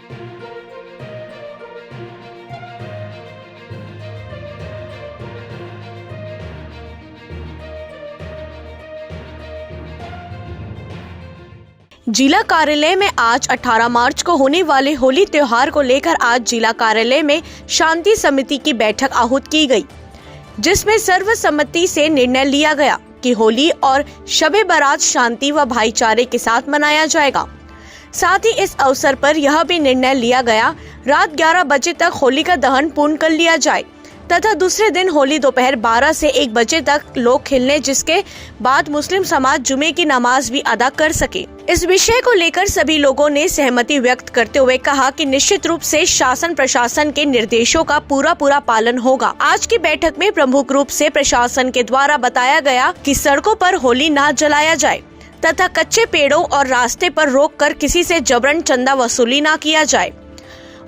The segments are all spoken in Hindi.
जिला कार्यालय में आज 18 मार्च को होने वाले होली त्योहार को लेकर आज जिला कार्यालय में शांति समिति की बैठक आहूत की गई, जिसमें सर्वसम्मति से निर्णय लिया गया कि होली और शबे बारात शांति व भाईचारे के साथ मनाया जाएगा। साथ ही इस अवसर पर यह भी निर्णय लिया गया रात 11 बजे तक होली का दहन पूर्ण कर लिया जाए तथा दूसरे दिन होली दोपहर 12 से 1 बजे तक लोग खेलने, जिसके बाद मुस्लिम समाज जुमे की नमाज भी अदा कर सके। इस विषय को लेकर सभी लोगों ने सहमति व्यक्त करते हुए कहा कि निश्चित रूप से शासन प्रशासन के निर्देशों का पूरा पालन होगा। आज की बैठक में प्रमुख रूप से प्रशासन के द्वारा बताया गया कि सड़कों पर होली न जलाया जाए तथा कच्चे पेड़ों और रास्ते पर रोककर किसी से जबरन चंदा वसूली न किया जाए।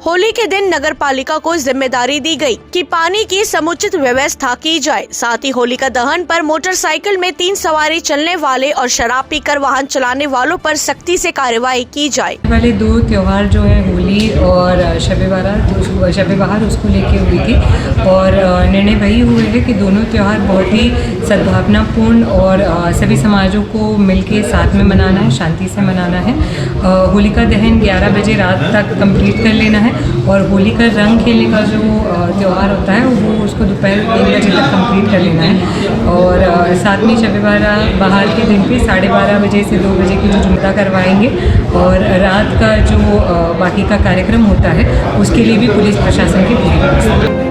होली के दिन नगर पालिका को जिम्मेदारी दी गई कि पानी की समुचित व्यवस्था की जाए। साथ ही होली का दहन पर मोटरसाइकिल में 3 सवारी चलने वाले और शराब पीकर वाहन चलाने वालों पर सख्ती से कार्रवाई की जाए। वाले 2 त्योहार जो है होली और शबे बारात उसको लेके हुई थी और निर्णय वही हुए है कि दोनों त्योहार बहुत ही सद्भावनापूर्ण और सभी समाजों को मिलके साथ में मनाना है, शांति से मनाना है। होली का दहन 11 बजे रात तक कंप्लीट कर लेना है और होली का रंग खेलने का जो त्यौहार होता है वो उसको दोपहर 1 बजे तक कंप्लीट कर लेना है। और साथ में शबे बारात के दिन पे 12:30 बजे से 2 बजे की जो जुमता करवाएंगे और रात का जो बाकी का कार्यक्रम होता है उसके लिए भी पुलिस प्रशासन की पूरी व्यवस्था।